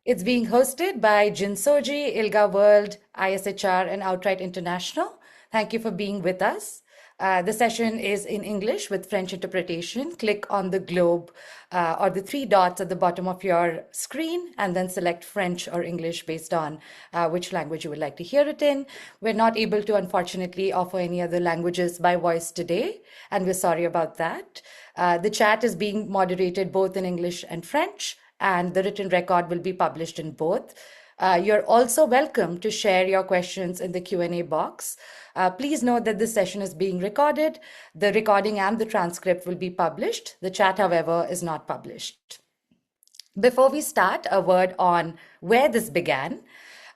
It's being hosted by Jin SOGI, ILGA World, ISHR, and Outright International. Thank you for being with us. The session is in English with French interpretation. Click on the globe or the three dots at the bottom of your screen and then select French or English based on which language you would like to hear it in. We're not able to, unfortunately, offer any other languages by voice today, and we're sorry about that. The chat is being moderated both in English and French, and the written record will be published in both. You're also welcome to share your questions in the Q&A box. Please note that this session is being recorded. The recording and the transcript will be published. The chat, however, is not published. Before we start, a word on where this began.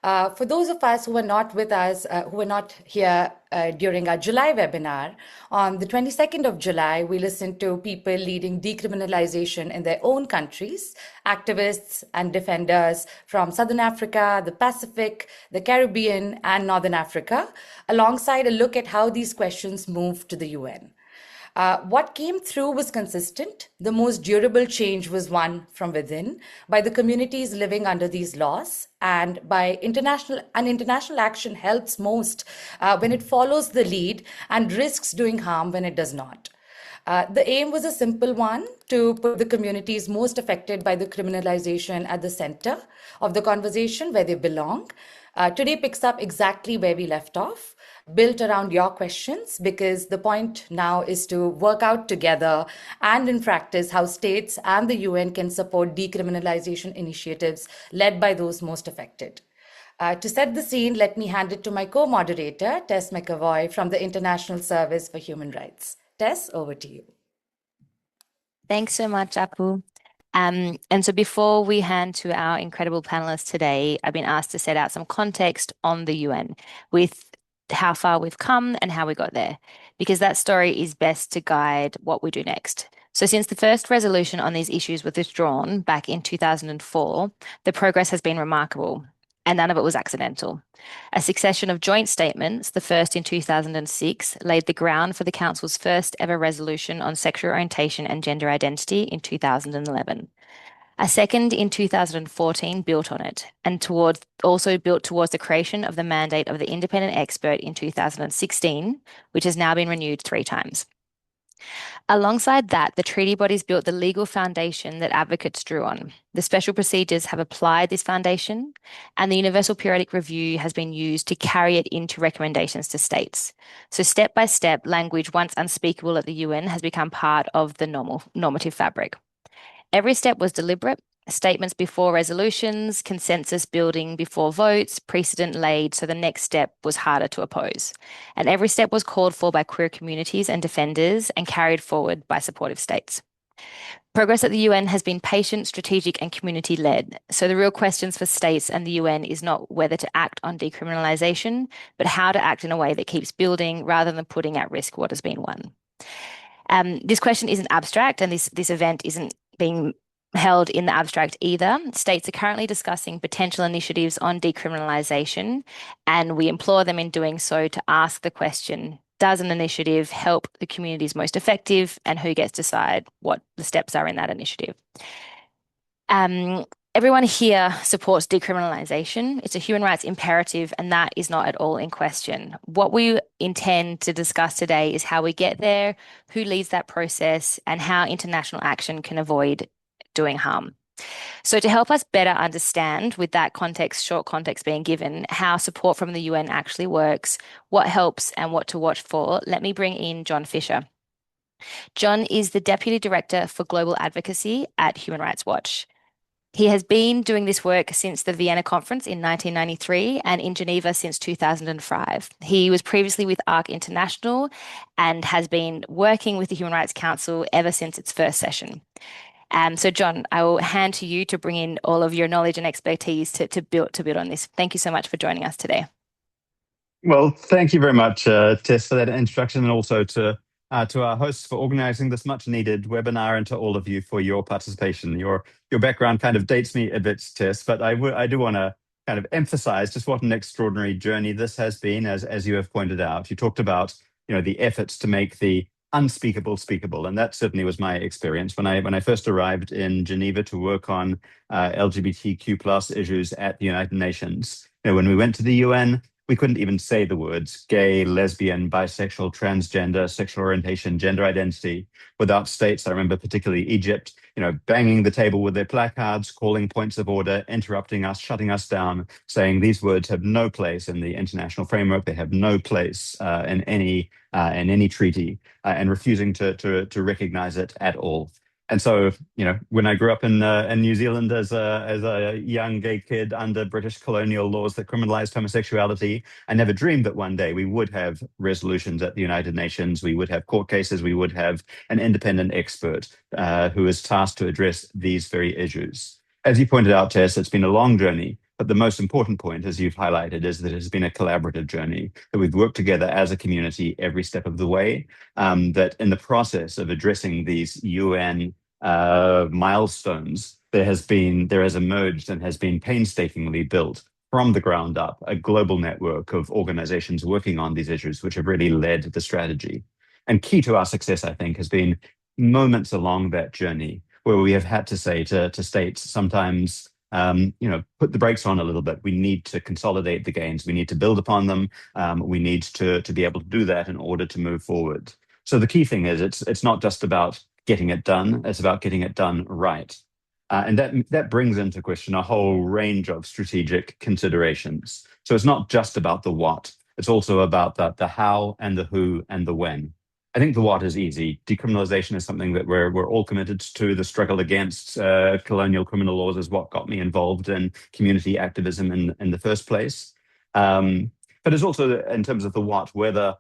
For those of us who were not with us, who were not here during our July webinar, on the 22nd of July, we listened to people leading decriminalization in their own countries, activists and defenders from Southern Africa, the Pacific, the Caribbean, and Northern Africa, alongside a look at how these questions moved to the UN. What came through was consistent. The most durable change was one from within, by the communities living under these laws, and by international action helps most when it follows the lead and risks doing harm when it does not. The aim was a simple one, to put the communities most affected by the criminalization at the center of the conversation where they belong. Today picks up exactly where we left off, built around your questions, because the point now is to work out together and in practice how states and the UN can support decriminalization initiatives led by those most affected. To set the scene, let me hand it to my co-moderator, Tess McAvoy from the International Service for Human Rights. Tess, over to you. Thanks so much, Apu. And so before we hand to our incredible panelists today, I've been asked to set out some context on the UN with how far we've come and how we got there, because that story is best to guide what we do next. So since the first resolution on these issues was withdrawn back in 2004, the progress has been remarkable, and none of it was accidental. A succession of joint statements, the first in 2006, laid the ground for the Council's first ever resolution on sexual orientation and gender identity in 2011. A second in 2014 built on it, and also built towards the creation of the mandate of the independent expert in 2016, which has now been renewed 3 times. Alongside that, the treaty bodies built the legal foundation that advocates drew on. The special procedures have applied this foundation, and the Universal Periodic Review has been used to carry it into recommendations to states. So step by step, language once unspeakable at the UN has become part of the normative fabric. Every step was deliberate. Statements before resolutions, consensus building before votes, precedent laid, so the next step was harder to oppose. And every step was called for by queer communities and defenders and carried forward by supportive states. Progress at the UN has been patient, strategic, and community-led. So the real questions for states and the UN is not whether to act on decriminalization, but how to act in a way that keeps building rather than putting at risk what has been won. This question isn't abstract, and this event isn't being held in the abstract either. States are currently discussing potential initiatives on decriminalization, and we implore them in doing so to ask the question, does an initiative help the communities most effective, and who gets to decide what the steps are in that initiative? Everyone here supports decriminalization. It's a human rights imperative, and that is not at all in question. What we intend to discuss today is how we get there, who leads that process, and how international action can avoid doing harm. So to help us better understand, with that short context being given, how support from the UN actually works, what helps and what to watch for, let me bring in John Fisher. John is the Deputy Director for Global Advocacy at Human Rights Watch. He has been doing this work since the Vienna Conference in 1993 and in Geneva since 2005. He was previously with ARC International and has been working with the Human Rights Council ever since its first session. So John, I will hand to you to bring in all of your knowledge and expertise to build on this. Thank you so much for joining us today. Well, thank you very much, Tess, for that introduction, and also to our hosts for organizing this much needed webinar, and to all of you for your participation. Your background kind of dates me a bit, Tess, but I do want to kind of emphasize just what an extraordinary journey this has been, as you have pointed out. You talked about the efforts to make the unspeakable speakable. And that certainly was my experience when I first arrived in Geneva to work on LGBTQ plus issues at the United Nations. When we went to the UN, we couldn't even say the words gay, lesbian, bisexual, transgender, sexual orientation, gender identity without states. I remember particularly Egypt, banging the table with their placards, calling points of order, interrupting us, shutting us down, saying these words have no place in the international framework. They have no place in any treaty, and refusing to recognize it at all. And so, when I grew up in New Zealand as a young gay kid under British colonial laws that criminalized homosexuality, I never dreamed that one day we would have resolutions at the United Nations, we would have court cases, we would have an independent expert who is tasked to address these very issues. As you pointed out, Tess, it's been a long journey, but the most important point, as you've highlighted, is that it has been a collaborative journey, that we've worked together as a community every step of the way, that in the process of addressing these UN milestones, there has emerged and has been painstakingly built from the ground up a global network of organizations working on these issues, which have really led the strategy. And key to our success, I think, has been moments along that journey where we have had to say to states sometimes, put the brakes on a little bit. We need to consolidate the gains. We need to build upon them. We need to be able to do that in order to move forward. So the key thing is it's not just about getting it done. It's about getting it done right. And that brings into question a whole range of strategic considerations. So it's not just about the what, it's also about the how and the who and the when. I think the what is easy. Decriminalization is something that we're all committed to. The struggle against colonial criminal laws is what got me involved in community activism in the first place. But it's also, in terms of the what, whether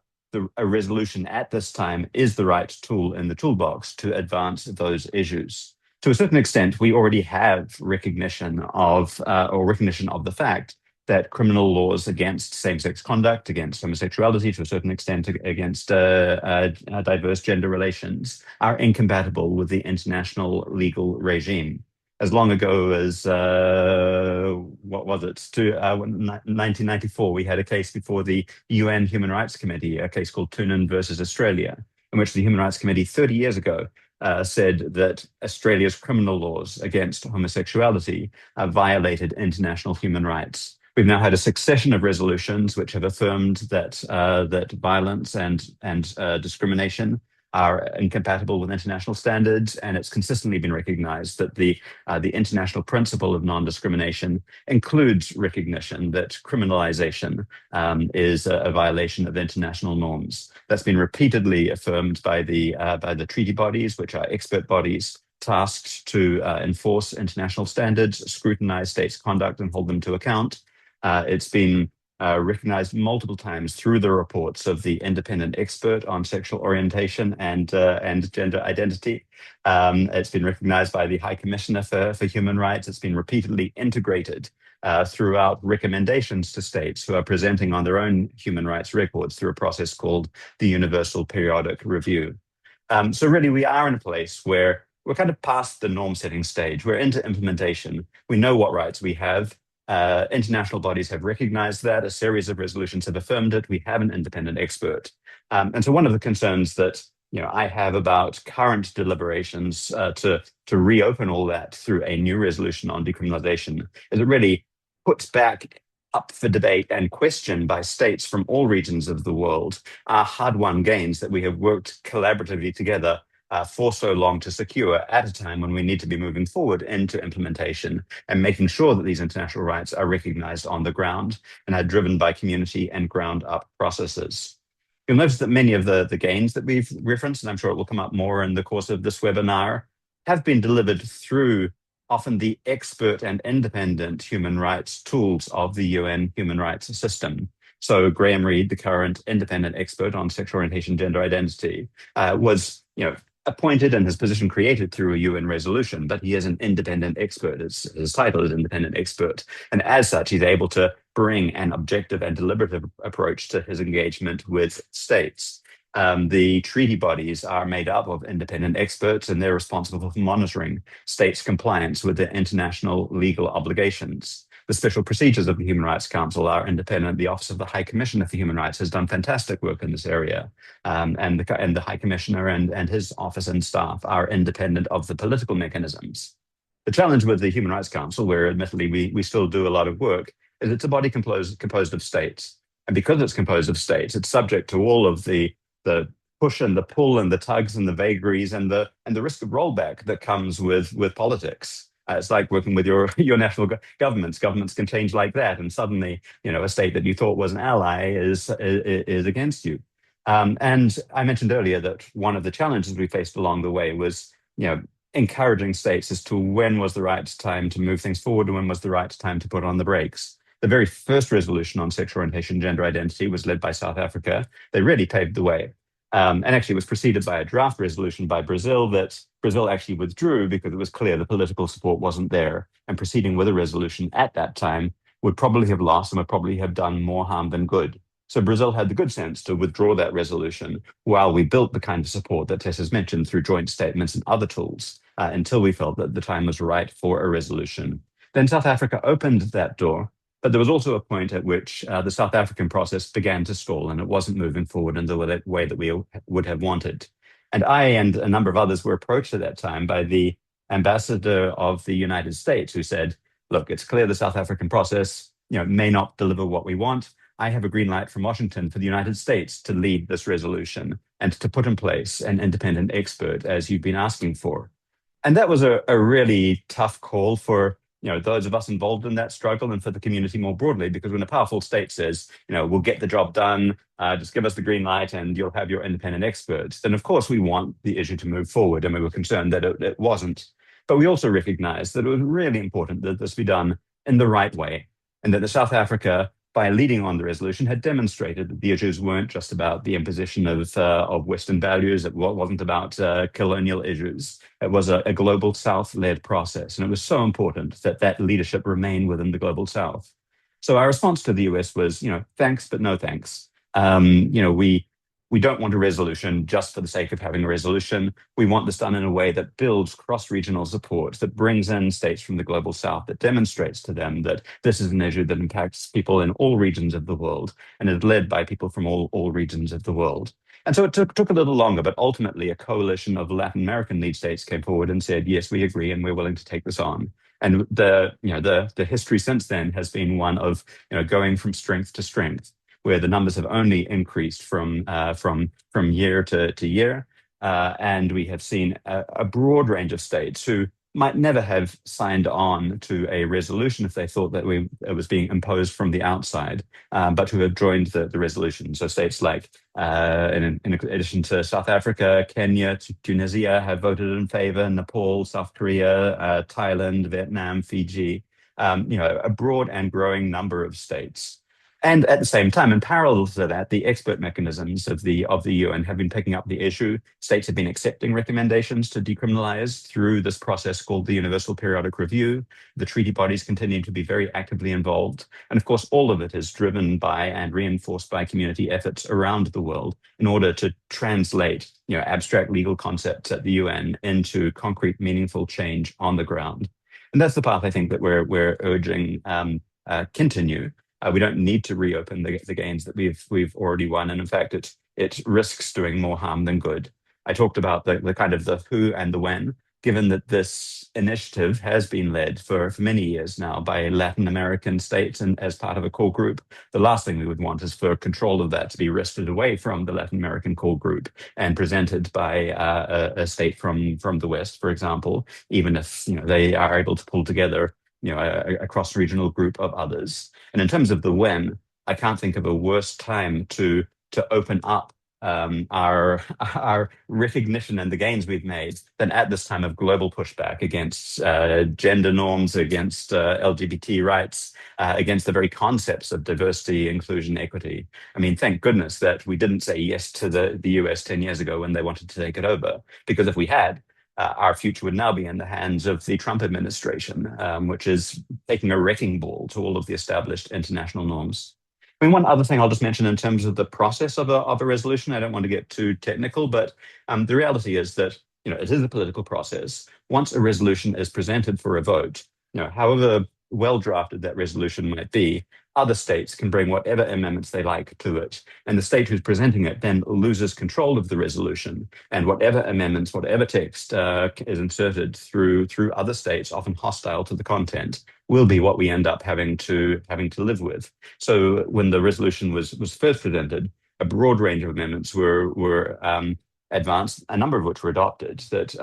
a resolution at this time is the right tool in the toolbox to advance those issues. To a certain extent, we already have recognition of the fact that criminal laws against same-sex conduct, against homosexuality, to a certain extent against diverse gender relations, are incompatible with the international legal regime. As long ago as, 1994, we had a case before the UN Human Rights Committee, a case called Tunin versus Australia, in which the Human Rights Committee 30 years ago said that Australia's criminal laws against homosexuality violated international human rights. We've now had a succession of resolutions which have affirmed that violence and discrimination are incompatible with international standards, and it's consistently been recognized that the international principle of non-discrimination includes recognition that criminalization is a violation of international norms. That's been repeatedly affirmed by the treaty bodies, which are expert bodies tasked to enforce international standards, scrutinize states' conduct, and hold them to account. It's been recognized multiple times through the reports of the independent expert on sexual orientation and gender identity. It's been recognized by the High Commissioner for Human Rights. It's been repeatedly integrated throughout recommendations to states who are presenting on their own human rights records through a process called the Universal Periodic Review. So really, we are in a place where we're kind of past the norm-setting stage. We're into implementation. We know what rights we have. International bodies have recognized that. A series of resolutions have affirmed it. We have an independent expert. And so one of the concerns that I have about current deliberations to reopen all that through a new resolution on decriminalization is it really puts back up for debate and question by states from all regions of the world our hard-won gains that we have worked collaboratively together for so long to secure at a time when we need to be moving forward into implementation and making sure that these international rights are recognized on the ground and are driven by community and ground-up processes. You'll notice that many of the gains that we've referenced, and I'm sure it will come up more in the course of this webinar, have been delivered through often the expert and independent human rights tools of the UN human rights system. So Graham Reed, the current independent expert on sexual orientation, gender identity, was appointed and his position created through a UN resolution, but he is an independent expert. His title is independent expert. And as such, he's able to bring an objective and deliberative approach to his engagement with states. The treaty bodies are made up of independent experts, and they're responsible for monitoring states' compliance with their international legal obligations. The special procedures of the Human Rights Council are independent. The Office of the High Commissioner for Human Rights has done fantastic work in this area. And the High Commissioner and his office and staff are independent of the political mechanisms. The challenge with the Human Rights Council, where admittedly we still do a lot of work, is it's a body composed of states. And because it's composed of states, it's subject to all of the push and the pull and the tugs and the vagaries and the risk of rollback that comes with politics. It's like working with your national governments. Governments can change like that, and suddenly, a state that you thought was an ally is against you. And I mentioned earlier that one of the challenges we faced along the way was, encouraging states as to when was the right time to move things forward and when was the right time to put on the brakes. The very first resolution on sexual orientation and gender identity was led by South Africa. They really paved the way. And actually, it was preceded by a draft resolution by Brazil that Brazil actually withdrew because it was clear the political support wasn't there. And proceeding with a resolution at that time would probably have lost and would probably have done more harm than good. So Brazil had the good sense to withdraw that resolution while we built the kind of support that Tess has mentioned through joint statements and other tools until we felt that the time was right for a resolution. Then South Africa opened that door. But there was also a point at which the South African process began to stall and it wasn't moving forward in the way that we would have wanted. And I and a number of others were approached at that time by the ambassador of the United States who said, look, it's clear the South African process may not deliver what we want. I have a green light from Washington for the United States to lead this resolution and to put in place an independent expert as you've been asking for. And that was a really tough call for those of us involved in that struggle and for the community more broadly, because when a powerful state says, we'll get the job done, just give us the green light and you'll have your independent experts, then of course we want the issue to move forward, and we were concerned that it wasn't. But we also recognized that it was really important that this be done in the right way, and that the South Africa, by leading on the resolution, had demonstrated that the issues weren't just about the imposition of Western values. It wasn't about colonial issues. It was a global South-led process, and it was so important that that leadership remain within the global South. So our response to the US was, thanks, but no thanks. We don't want a resolution just for the sake of having a resolution. We want this done in a way that builds cross-regional support, that brings in states from the global South, that demonstrates to them that this is an issue that impacts people in all regions of the world and is led by people from all regions of the world. And so it took a little longer, but ultimately a coalition of Latin American lead states came forward and said, yes, we agree and we're willing to take this on. And the history since then has been one of going from strength to strength, where the numbers have only increased from year to year. And we have seen a broad range of states who might never have signed on to a resolution if they thought that it was being imposed from the outside, but who have joined the resolution. So states like, in addition to South Africa, Kenya, Tunisia have voted in favor, Nepal, South Korea, Thailand, Vietnam, Fiji, a broad and growing number of states. And at the same time, in parallel to that, the expert mechanisms of the UN have been picking up the issue. States have been accepting recommendations to decriminalize through this process called the Universal Periodic Review. The treaty bodies continue to be very actively involved. And of course, all of it is driven by and reinforced by community efforts around the world in order to translate abstract legal concepts at the UN into concrete, meaningful change on the ground. And that's the path I think that we're urging continue. We don't need to reopen the gains that we've already won, and in fact, it risks doing more harm than good. I talked about the kind of the who and the when. Given that this initiative has been led for many years now by Latin American states and as part of a core group, the last thing we would want is for control of that to be wrested away from the Latin American core group and presented by a state from the West, for example, even if they are able to pull together a cross-regional group of others. And in terms of the when, I can't think of a worse time to open up our recognition and the gains we've made than at this time of global pushback against gender norms, against LGBT rights, against the very concepts of diversity, inclusion, equity. I mean, thank goodness that we didn't say yes to the US 10 years ago when they wanted to take it over, because if we had, our future would now be in the hands of the Trump administration, which is taking a wrecking ball to all of the established international norms. I mean, one other thing I'll just mention in terms of the process of a resolution, I don't want to get too technical, but the reality is that it is a political process. Once a resolution is presented for a vote, however well drafted that resolution might be, other states can bring whatever amendments they like to it. And the state who's presenting it then loses control of the resolution. And whatever amendments, whatever text is inserted through other states, often hostile to the content, will be what we end up having to live with. So when the resolution was first presented, a broad range of amendments were advanced, a number of which were adopted, that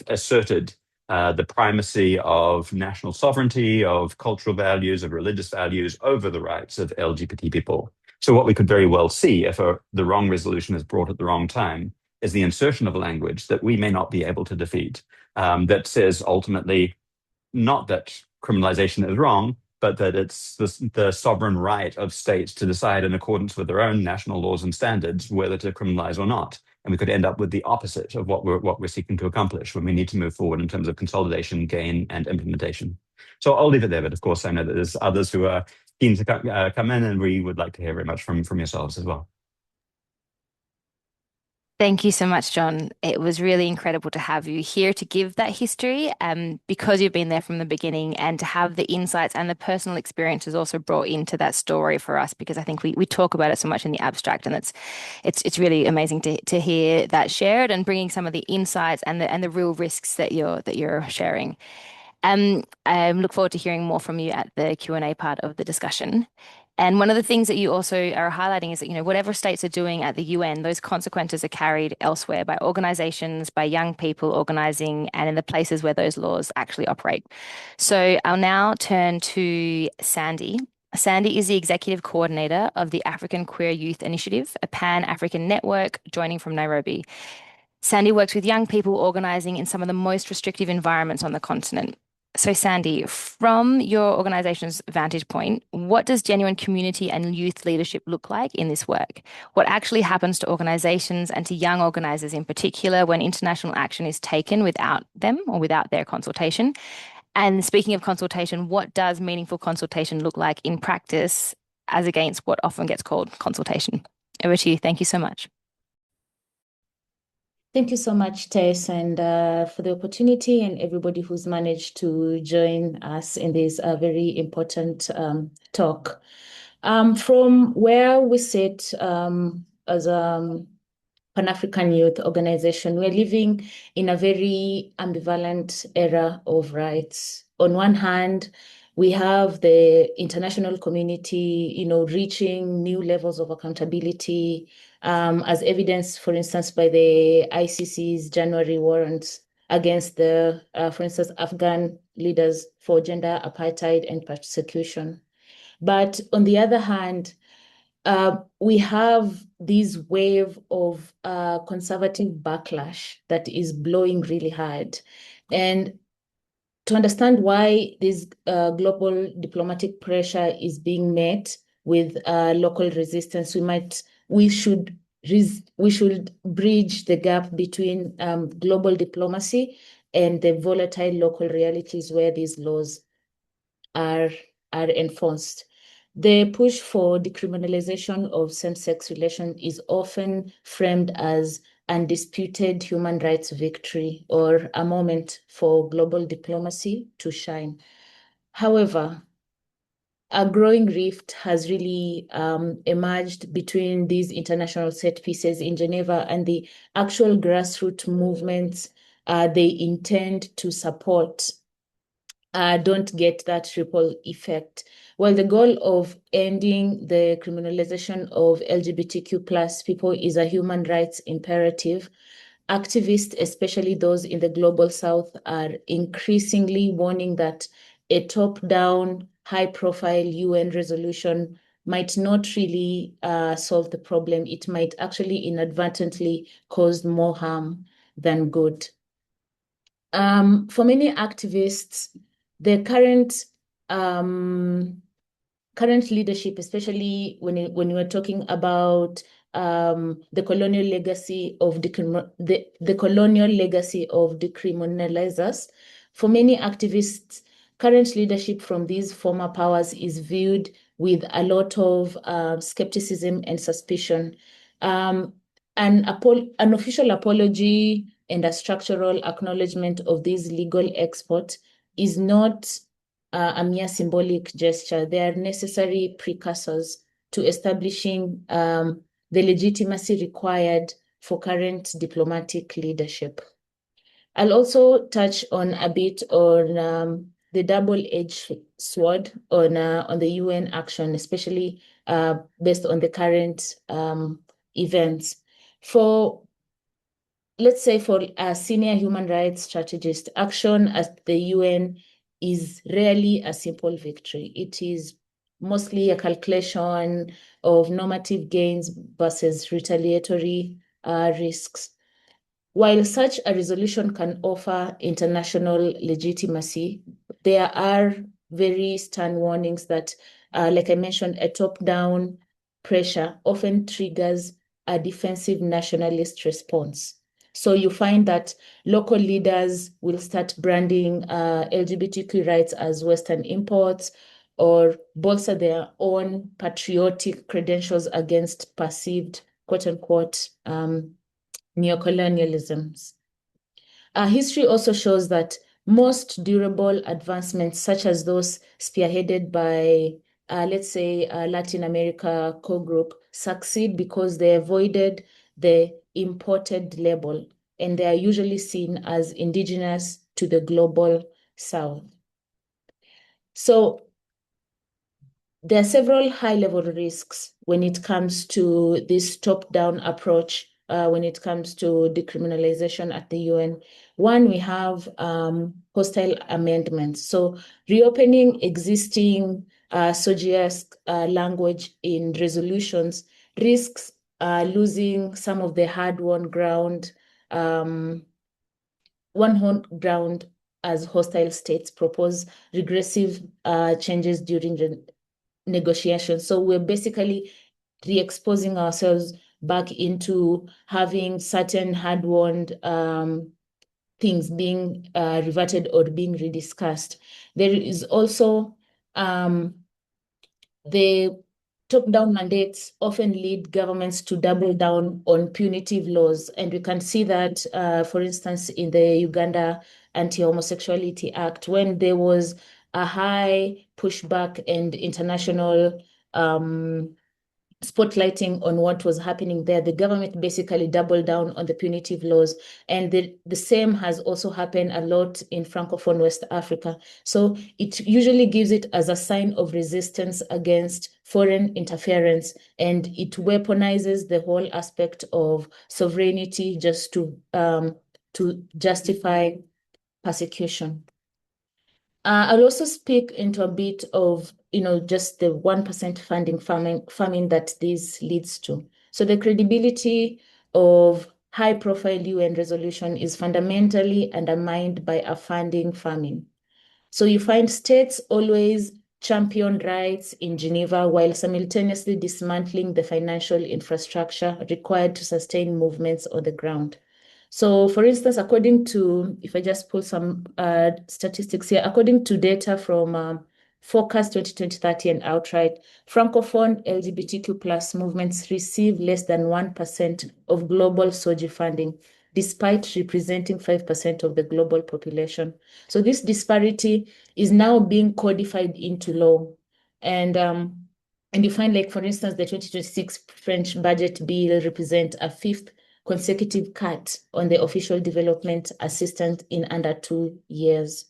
asserted the primacy of national sovereignty, of cultural values, of religious values over the rights of LGBT people. So what we could very well see if the wrong resolution is brought at the wrong time is the insertion of a language that we may not be able to defeat, that says ultimately not that criminalization is wrong, but that it's the sovereign right of states to decide in accordance with their own national laws and standards whether to criminalize or not. And we could end up with the opposite of what we're seeking to accomplish when we need to move forward in terms of consolidation, gain, and implementation. So I'll leave it there, but of course I know that there's others who are keen to come in, and we would like to hear very much from yourselves as well. Thank you so much, John. It was really incredible to have you here to give that history, because you've been there from the beginning, and to have the insights and the personal experiences also brought into that story for us, because I think we talk about it so much in the abstract, and it's really amazing to hear that shared, and bringing some of the insights and the real risks that you're sharing. I look forward to hearing more from you at the Q&A part of the discussion. And one of the things that you also are highlighting is that, whatever states are doing at the UN, those consequences are carried elsewhere by organizations, by young people organizing, and in the places where those laws actually operate. So I'll now turn to Sandy. Sandy is the executive coordinator of the African Queer Youth Initiative, a pan-African network joining from Nairobi. Sandy works with young people organizing in some of the most restrictive environments on the continent. So, Sandy, from your organization's vantage point, what does genuine community and youth leadership look like in this work? What actually happens to organizations and to young organizers in particular when international action is taken without them or without their consultation? And speaking of consultation, what does meaningful consultation look like in practice as against what often gets called consultation? Over to you. Thank you so much. Thank you so much, Tess, and for the opportunity, and everybody who's managed to join us in this very important talk. From where we sit as a Pan-African Youth Organization, we're living in a very ambivalent era of rights. On one hand, we have the international community, reaching new levels of accountability, as evidenced, for instance, by the ICC's January warrants against the, for instance, Afghan leaders for gender apartheid and persecution. But on the other hand, we have this wave of conservative backlash that is blowing really hard. And to understand why this global diplomatic pressure is being met with local resistance, we should bridge the gap between global diplomacy and the volatile local realities where these laws are enforced. The push for decriminalization of same-sex relations is often framed as undisputed human rights victory or a moment for global diplomacy to shine. However, a growing rift has really emerged between these international set pieces in Geneva and the actual grassroots movements they intend to support don't get that ripple effect. Well, the goal of ending the criminalization of LGBTQ plus people is a human rights imperative. Activists, especially those in the global south, are increasingly warning that a top-down, high-profile UN resolution might not really solve the problem. It might actually inadvertently cause more harm than good. For many activists, the current leadership, especially when we're talking about the colonial legacy of the colonial legacy of decriminalizers, for many activists, current leadership from these former powers is viewed with a lot of skepticism and suspicion. An official apology and a structural acknowledgement of these legal exports is not a mere symbolic gesture. They are necessary precursors to establishing the legitimacy required for current diplomatic leadership. I'll also touch on a bit on the double-edged sword on the UN action, especially based on the current events. Let's say for a senior human rights strategist, action at the UN is rarely a simple victory. It is mostly a calculation of normative gains versus retaliatory risks. While such a resolution can offer international legitimacy, there are very stern warnings that, like I mentioned, a top-down pressure often triggers a defensive nationalist response. So you find that local leaders will start branding LGBTQ rights as Western imports or bolster their own patriotic credentials against perceived, quote-unquote, neocolonialisms. History also shows that most durable advancements, such as those spearheaded by, let's say, Latin America core group, succeed because they avoided the imported label, and they are usually seen as indigenous to the global South. So there are several high-level risks when it comes to this top-down approach, when it comes to decriminalization at the UN. One, we have hostile amendments. So reopening existing SOGI-esque language in resolutions risks losing some of the hard-won ground, as hostile states propose regressive changes during the negotiations. So we're basically re-exposing ourselves back into having certain hard-won things being reverted or being rediscussed. There is also the top-down mandates often lead governments to double down on punitive laws. And we can see that, for instance, in the Uganda Anti-Homosexuality Act, when there was a high pushback and international spotlighting on what was happening there, the government basically doubled down on the punitive laws. And the same has also happened a lot in Francophone West Africa. So it usually gives it as a sign of resistance against foreign interference, and it weaponizes the whole aspect of sovereignty just to justify persecution. I'll also speak into a bit of, just the 1% funding famine that this leads to. So the credibility of high-profile UN resolution is fundamentally undermined by a funding famine. So you find states always champion rights in Geneva while simultaneously dismantling the financial infrastructure required to sustain movements on the ground. So for instance, according to, if I just pull some statistics here, according to data from Focus 2020-30 and Outright, Francophone LGBTQ plus movements receive less than 1% of global SOGI funding, despite representing 5% of the global population. So this disparity is now being codified into law. And you find, like, for instance, the 2026 French budget bill represents a fifth consecutive cut on the official development assistance in under 2 years.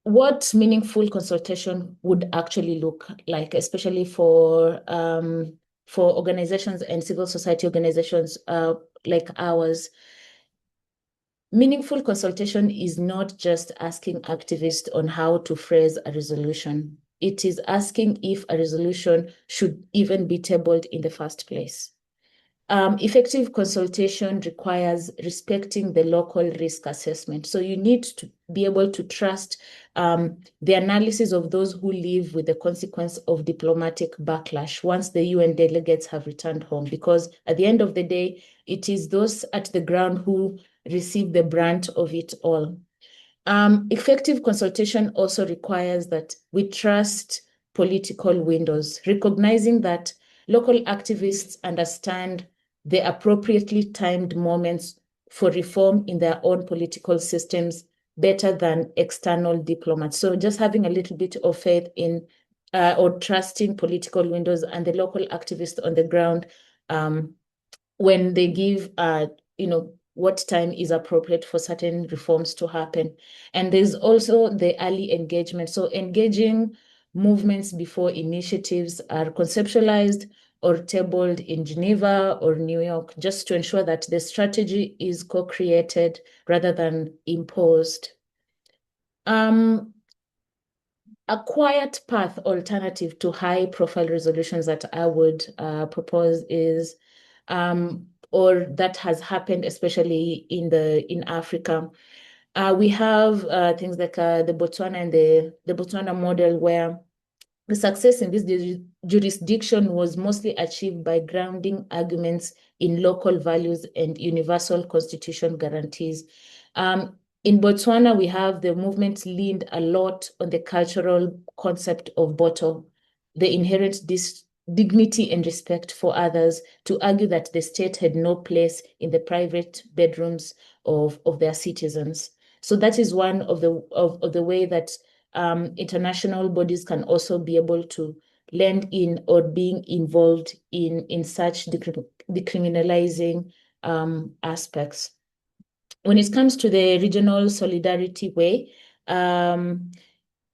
What meaningful consultation would actually look like, especially for organizations and civil society organizations like ours? Meaningful consultation is not just asking activists on how to phrase a resolution. It is asking if a resolution should even be tabled in the first place. Effective consultation requires respecting the local risk assessment. So you need to be able to trust the analysis of those who live with the consequence of diplomatic backlash once the UN delegates have returned home, because at the end of the day, it is those at the ground who receive the brunt of it all. Effective consultation also requires that we trust political windows, recognizing that local activists understand the appropriately timed moments for reform in their own political systems better than external diplomats. So just having a little bit of faith in or trusting political windows and the local activists on the ground when they give, what time is appropriate for certain reforms to happen. And there's also the early engagement. So engaging movements before initiatives are conceptualized or tabled in Geneva or New York, just to ensure that the strategy is co-created rather than imposed. A quiet path alternative to high-profile resolutions that I would propose is, or that has happened, especially in Africa. We have things like the Botswana and the Botswana model, where the success in this jurisdiction was mostly achieved by grounding arguments in local values and universal constitution guarantees. In Botswana, we have the movement leaned a lot on the cultural concept of Boto, the inherent dignity and respect for others, to argue that the state had no place in the private bedrooms of their citizens. So that is one of the way that international bodies can also be able to lend in or being involved in such decriminalizing aspects. When it comes to the regional solidarity way,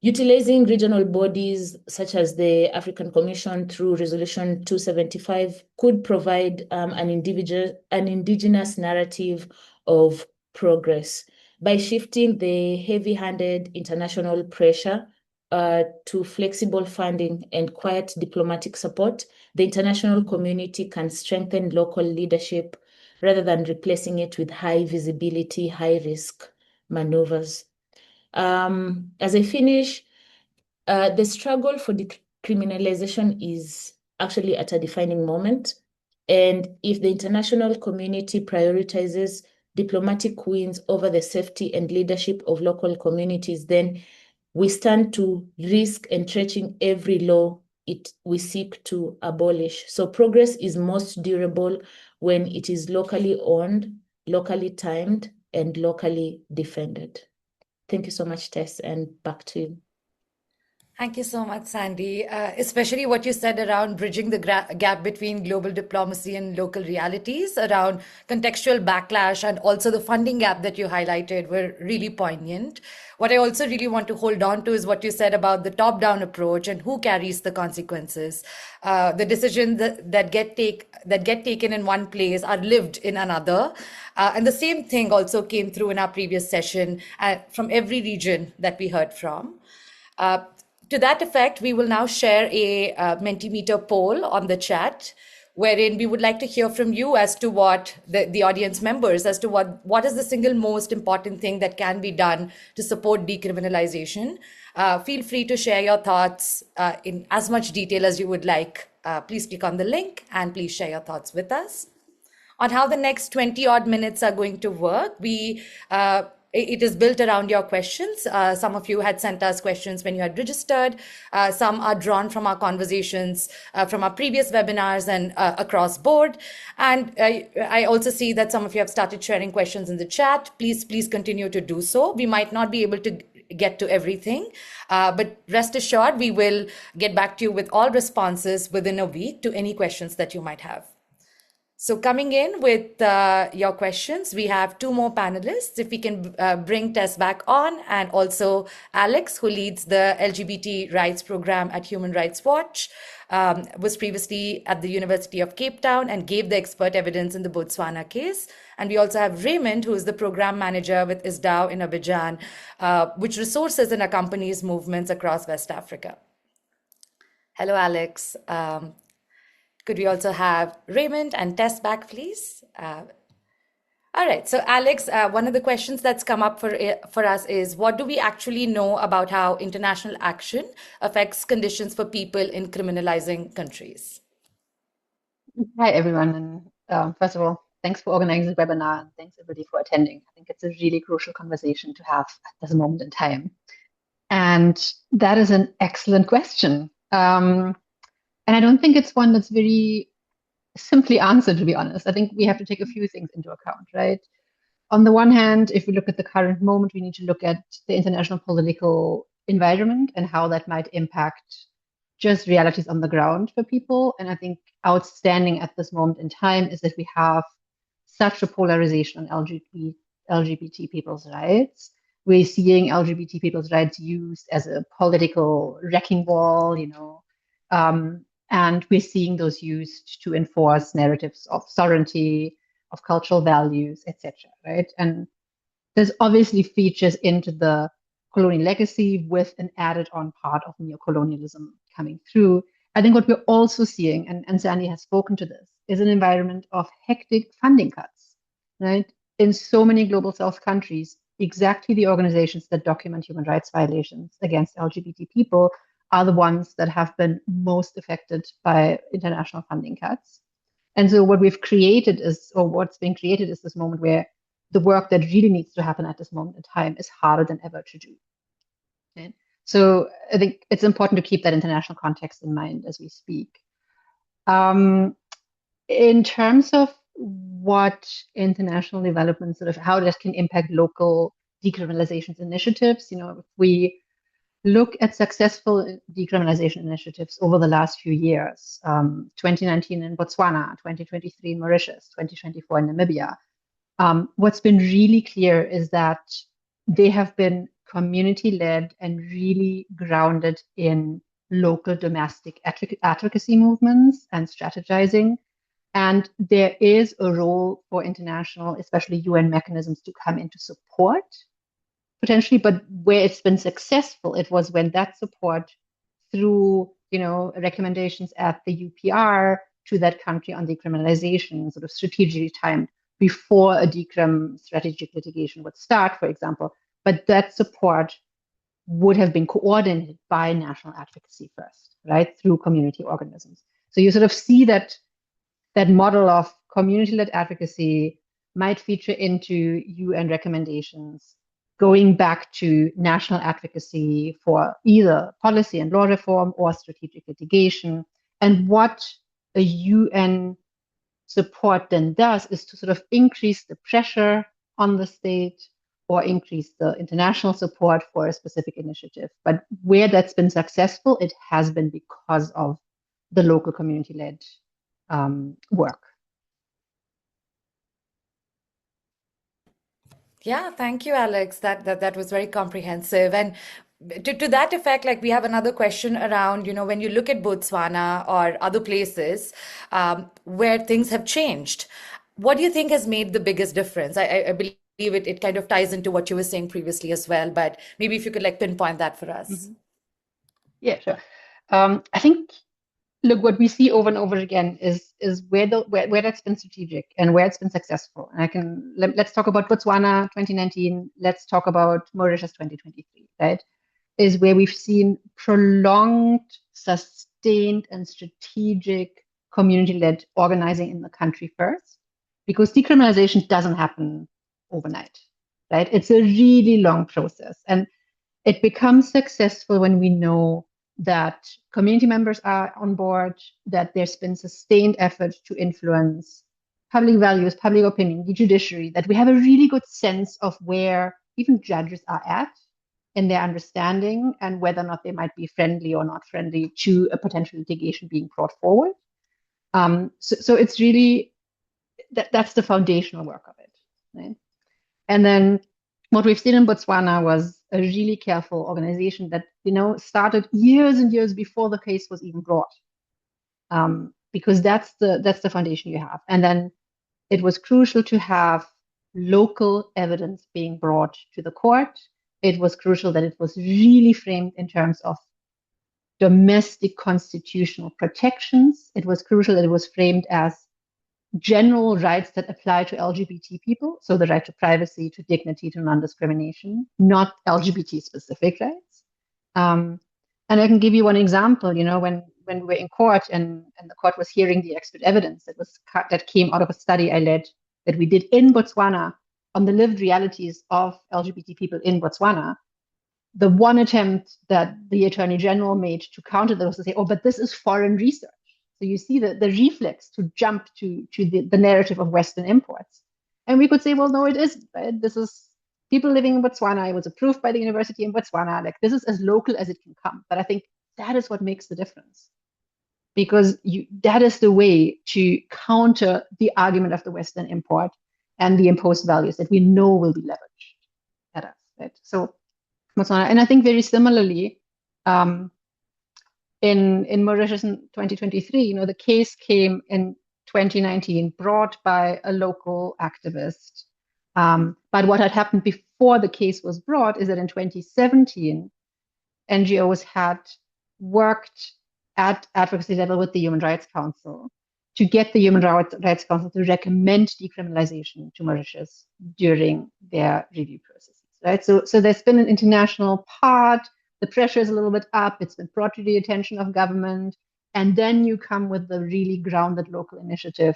utilizing regional bodies such as the African Commission through Resolution 275 could provide an indigenous narrative of progress by shifting the heavy-handed international pressure to flexible funding and quiet diplomatic support. The international community can strengthen local leadership rather than replacing it with high visibility, high risk maneuvers. As I finish, the struggle for decriminalization is actually at a defining moment. And if the international community prioritizes diplomatic wins over the safety and leadership of local communities, then we stand to risk entrenching every law we seek to abolish. So progress is most durable when it is locally owned, locally timed, and locally defended. Thank you so much, Tess, and back to you. Thank you so much, Sandy. Especially what you said around bridging the gap between global diplomacy and local realities, around contextual backlash, and also the funding gap that you highlighted were really poignant. What I also really want to hold on to is what you said about the top-down approach and who carries the consequences. The decisions that get taken in one place are lived in another. And the same thing also came through in our previous session from every region that we heard from. To that effect, we will now share a Mentimeter poll on the chat, wherein we would like to hear from you as to what the audience members, as to what is the single most important thing that can be done to support decriminalization. Feel free to share your thoughts in as much detail as you would like. Please click on the link and please share your thoughts with us. On how the next 20 odd minutes are going to work, it is built around your questions. Some of you had sent us questions when you had registered. Some are drawn from our conversations from our previous webinars and across board. And I also see that some of you have started sharing questions in the chat. Please continue to do so. We might not be able to get to everything, but rest assured, we will get back to you with all responses within a week to any questions that you might have. So coming in with your questions, we have two more panelists. If we can bring Tess back on, and also Alex, who leads the LGBT rights program at Human Rights Watch, was previously at the University of Cape Town and gave the expert evidence in the Botswana case. And we also have Raymond, who is the program manager with ISDAO in Abidjan, which resources and accompanies movements across West Africa. Hello, Alex. Could we also have Raymond and Tess back, please? All right. So, Alex, one of the questions that's come up for us is, what do we actually know about how international action affects conditions for people in criminalizing countries? Hi, everyone. And first of all, thanks for organizing this webinar, and thanks everybody for attending. I think it's a really crucial conversation to have at this moment in time. And that is an excellent question. And I don't think it's one that's very simply answered, to be honest. I think we have to take a few things into account, right? on the one hand, if we look at the current moment, we need to look at the international political environment and how that might impact just realities on the ground for people. And I think outstanding at this moment in time is that we have such a polarization on LGBT people's rights. We're seeing LGBT people's rights used as a political wrecking ball, and we're seeing those used to enforce narratives of sovereignty, of cultural values, etc. Right? And there's obviously features into the colonial legacy with an added on part of neocolonialism coming through. I think what we're also seeing, and Sandy has spoken to this, is an environment of hectic funding cuts, right? In so many global South countries, exactly the organizations that document human rights violations against LGBT people are the ones that have been most affected by international funding cuts. And so what we've created is, or what's being created is this moment where the work that really needs to happen at this moment in time is harder than ever to do. Okay? So I think it's important to keep that international context in mind as we speak. In terms of what international development, sort of how that can impact local decriminalization initiatives, if we look at successful decriminalization initiatives over the last few years, 2019 in Botswana, 2023 in Mauritius, 2024 in Namibia, what's been really clear is that they have been community-led and really grounded in local domestic advocacy movements and strategizing. And there is a role for international, especially UN mechanisms to come into support, potentially, but where it's been successful, it was when that support through, recommendations at the UPR to that country on decriminalization, sort of strategically timed before a decrim strategic litigation would start, for example. But that support would have been coordinated by national advocacy first, right, through community organisms. So you sort of see that model of community-led advocacy might feature into UN recommendations, going back to national advocacy for either policy and law reform or strategic litigation. And what a UN support then does is to sort of increase the pressure on the state or increase the international support for a specific initiative. But where that's been successful, it has been because of the local community-led work. Yeah, thank you, Alex. That was very comprehensive. And to that effect, like we have another question around, when you look at Botswana or other places where things have changed, what do you think has made the biggest difference? I believe it kind of ties into what you were saying previously as well, but maybe if you could like pinpoint that for us. Mm-hmm. Yeah, sure. I think, look, what we see over and over again is where that's been strategic and where it's been successful. And let's talk about Botswana 2019. Let's talk about Mauritius 2023, right? Is where we've seen prolonged, sustained, and strategic community-led organizing in the country first, because decriminalization doesn't happen overnight, right? It's a really long process, and it becomes successful when we know that community members are on board, that there's been sustained effort to influence public values, public opinion, the judiciary, that we have a really good sense of where even judges are at in their understanding and whether or not they might be friendly or not friendly to a potential litigation being brought forward. So it's really, that's the foundational work of it, right? And then what we've seen in Botswana was a really careful organization that, started years and years before the case was even brought, because that's the foundation you have. And then it was crucial to have local evidence being brought to the court. It was crucial that it was really framed in terms of domestic constitutional protections. It was crucial that it was framed as general rights that apply to LGBT people, so the right to privacy, to dignity, to non-discrimination, not LGBT specific rights. And I can give you one example. When we were in court and the court was hearing the expert evidence that came out of a study I led that we did in Botswana on the lived realities of LGBT people in Botswana, the one attempt that the Attorney General made to counter that was to say, oh, but this is foreign research. So you see the reflex to jump to the narrative of Western imports. And we could say, well, no, it isn't, right? This is people living in Botswana. It was approved by the university in Botswana. Like, this is as local as it can come. But I think that is what makes the difference, because that is the way to counter the argument of the Western import and the imposed values that we know will be leveraged at us, right? So Botswana, and I think very similarly, in Mauritius in 2023, the case came in 2019, brought by a local activist. But what had happened before the case was brought is that in 2017, NGOs had worked at advocacy level with the Human Rights Council to get the Human Rights Council to recommend decriminalization to Mauritius during their review processes, right? So there's been an international part. The pressure is a little bit up. It's been brought to the attention of government. And then you come with the really grounded local initiative,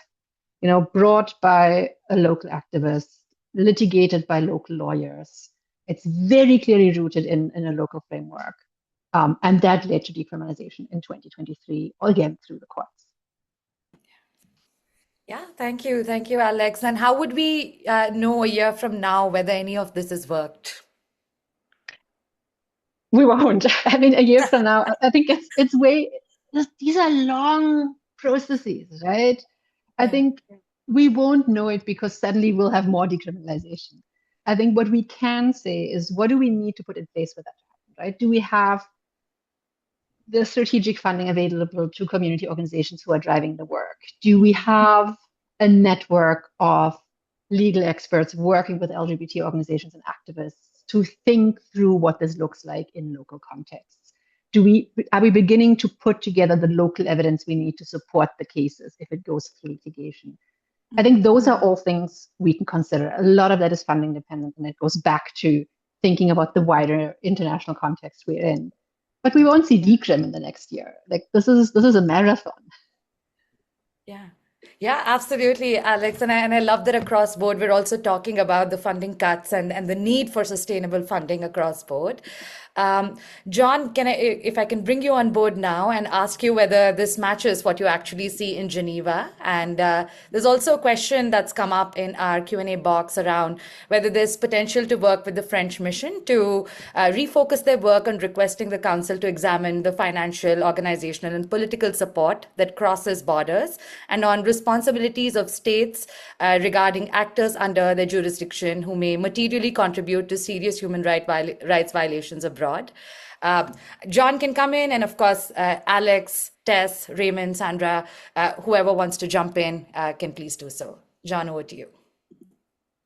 brought by a local activist, litigated by local lawyers. It's very clearly rooted in a local framework. And that led to decriminalization in 2023, again, through the courts. Yeah, thank you. Thank you, Alex. And how would we know a year from now whether any of this has worked? We won't. I mean, a year from now, I think it's these are long processes, right? I think we won't know it because suddenly we'll have more decriminalization. I think what we can say is, what do we need to put in place for that to happen, right? Do we have the strategic funding available to community organizations who are driving the work? Do we have a network of legal experts working with LGBT organizations and activists to think through what this looks like in local contexts? Are we beginning to put together the local evidence we need to support the cases if it goes through litigation? I think those are all things we can consider. A lot of that is funding dependent, and it goes back to thinking about the wider international context we're in. But we won't see decrim in the next year. Like, this is a marathon. Yeah, absolutely, Alex. And I love that across board, we're also talking about the funding cuts and the need for sustainable funding across board. John, if I can bring you on board now and ask you whether this matches what you actually see in Geneva. And there's also a question that's come up in our Q&A box around whether there's potential to work with the French mission to refocus their work on requesting the Council to examine the financial, organizational, and political support that crosses borders, and on responsibilities of states regarding actors under their jurisdiction who may materially contribute to serious human rights violations abroad. John can come in, and of course, Alex, Tess, Raymond, Sandra, whoever wants to jump in can please do so. John, over to you.